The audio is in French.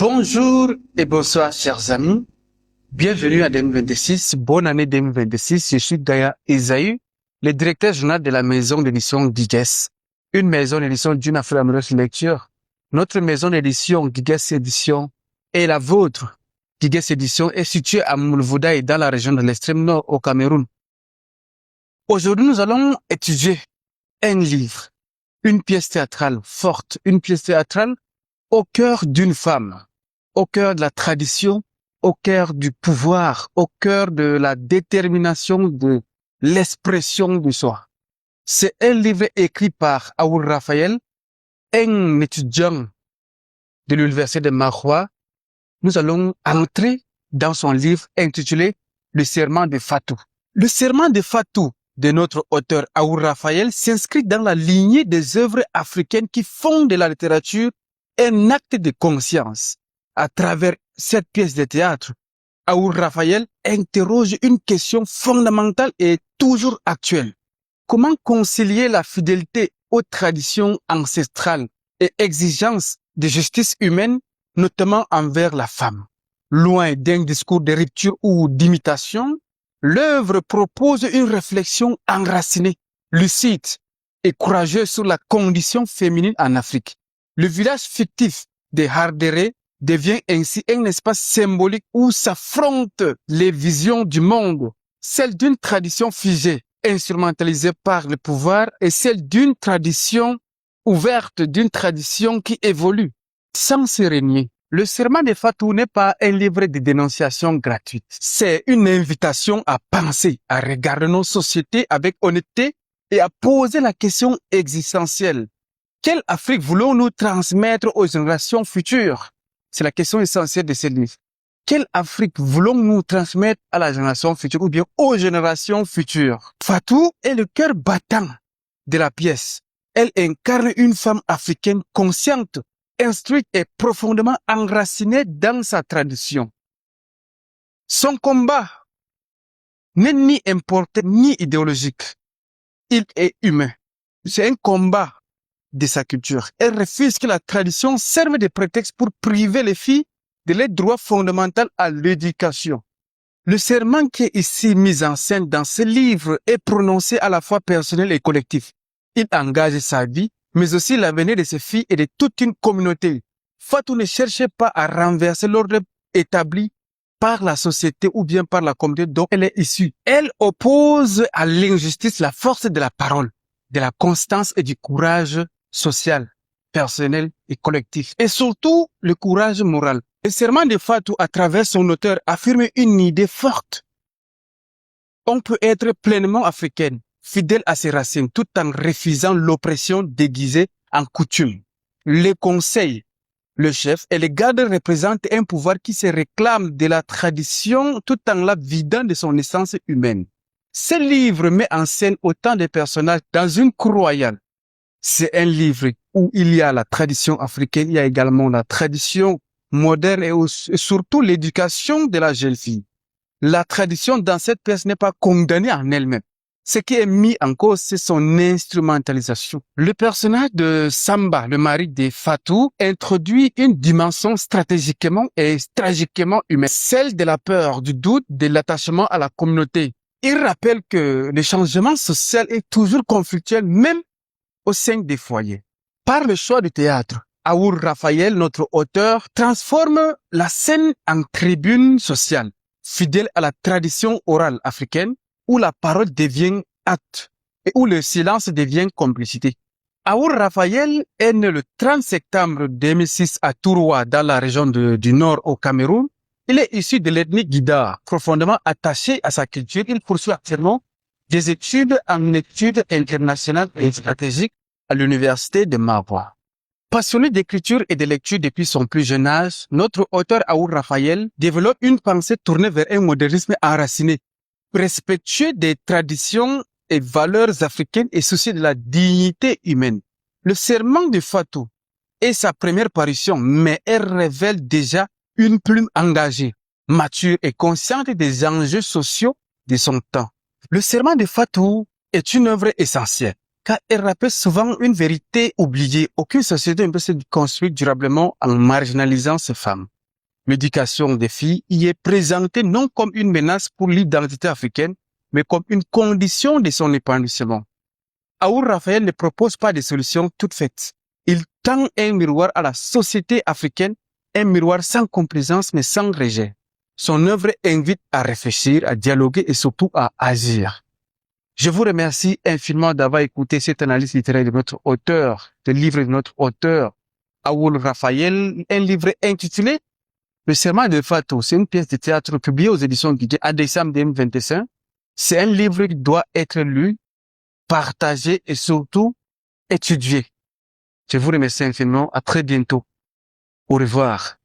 Bonjour et bonsoir chers amis, bienvenue à 2026, bonne année 2026, je suis Daya Esaü, le directeur général de la maison d'édition Guigues, une maison d'édition d'une afro-américaine lecture. Notre maison d'édition Guigues Édition est la vôtre. Guigues Édition est située à Moulvoudaï dans la région de l'extrême nord au Cameroun. Aujourd'hui, nous allons étudier un livre, une pièce théâtrale forte, une pièce théâtrale au cœur d'une femme, au cœur de la tradition, au cœur du pouvoir, au cœur de la détermination de l'expression du soi. C'est un livre écrit par Aour Raphaël, un étudiant de l'université de Maroua. Nous allons entrer dans son livre intitulé Le serment de Fatou. Le serment de Fatou de notre auteur Aour Raphaël s'inscrit dans la lignée des œuvres africaines qui font de la littérature un acte de conscience. À travers cette pièce de théâtre, Aour Raphaël interroge une question fondamentale et toujours actuelle. Comment concilier la fidélité aux traditions ancestrales et exigences de justice humaine, notamment envers la femme? Loin d'un discours de rupture ou d'imitation, l'œuvre propose une réflexion enracinée, lucide et courageuse sur la condition féminine en Afrique. Le village fictif de Hardéré devient ainsi un espace symbolique où s'affrontent les visions du monde, celle d'une tradition figée, instrumentalisée par le pouvoir, et celle d'une tradition ouverte, d'une tradition qui évolue sans se régner. Le serment de Fatou n'est pas un livre de dénonciation gratuite. C'est une invitation à penser, à regarder nos sociétés avec honnêteté et à poser la question existentielle. Quelle Afrique voulons-nous transmettre aux générations futures? C'est la question essentielle de ce livre. Quelle Afrique voulons-nous transmettre à la génération future ou bien aux générations futures? Fatou est le cœur battant de la pièce. Elle incarne une femme africaine consciente, instruite et profondément enracinée dans sa tradition. Son combat n'est ni importé ni idéologique. Il est humain. C'est un combat de sa culture. Elle refuse que la tradition serve de prétexte pour priver les filles de leurs droits fondamentaux à l'éducation. Le serment qui est ici mis en scène dans ce livre est prononcé à la fois personnel et collectif. Il engage sa vie, mais aussi l'avenir de ses filles et de toute une communauté. Fatou ne cherchait pas à renverser l'ordre établi par la société ou bien par la communauté dont elle est issue. Elle oppose à l'injustice la force de la parole, de la constance et du courage social, personnel et collectif. Et surtout, le courage moral. Le serment de Fatou, à travers son auteur, affirme une idée forte. On peut être pleinement africaine, fidèle à ses racines, tout en refusant l'oppression déguisée en coutume. Le conseil, le chef et les gardes représentent un pouvoir qui se réclame de la tradition tout en la vidant de son essence humaine. Ce livre met en scène autant de personnages dans une cour royale. C'est un livre où il y a la tradition africaine, il y a également la tradition moderne et surtout l'éducation de la jeune fille. La tradition dans cette pièce n'est pas condamnée en elle-même. Ce qui est mis en cause, c'est son instrumentalisation. Le personnage de Samba, le mari de Fatou, introduit une dimension stratégiquement et tragiquement humaine, celle de la peur, du doute, de l'attachement à la communauté. Il rappelle que le changement social est toujours conflictuel, même au sein des foyers. Par le choix du théâtre, Aour Raphaël, notre auteur, transforme la scène en tribune sociale, fidèle à la tradition orale africaine, où la parole devient acte et où le silence devient complicité. Aour Raphaël est né le 30 septembre 2006 à Touroua, dans la région du Nord au Cameroun. Il est issu de l'ethnie Guida, profondément attaché à sa culture. Il poursuit actuellement des études en études internationales et stratégiques à l'université de Maroua. Passionné d'écriture et de lecture depuis son plus jeune âge, notre auteur Aour Raphaël développe une pensée tournée vers un modernisme enraciné, respectueux des traditions et valeurs africaines et soucieux de la dignité humaine. Le serment de Fatou est sa première parution, mais elle révèle déjà une plume engagée, mature et consciente des enjeux sociaux de son temps. Le serment de Fatou est une œuvre essentielle, car elle rappelle souvent une vérité oubliée. Aucune société ne peut se construire durablement en marginalisant ces femmes. L'éducation des filles y est présentée non comme une menace pour l'identité africaine, mais comme une condition de son épanouissement. Aour Raphaël ne propose pas de solutions toutes faites. Il tend un miroir à la société africaine, un miroir sans complaisance mais sans rejet. Son œuvre invite à réfléchir, à dialoguer et surtout à agir. Je vous remercie infiniment d'avoir écouté cette analyse littéraire de notre auteur, le livre de notre auteur, Aour Raphaël, un livre intitulé Le Serment de Fatou. C'est une pièce de théâtre publiée aux éditions Guidé en décembre 2025. C'est un livre qui doit être lu, partagé et surtout étudié. Je vous remercie infiniment. À très bientôt. Au revoir.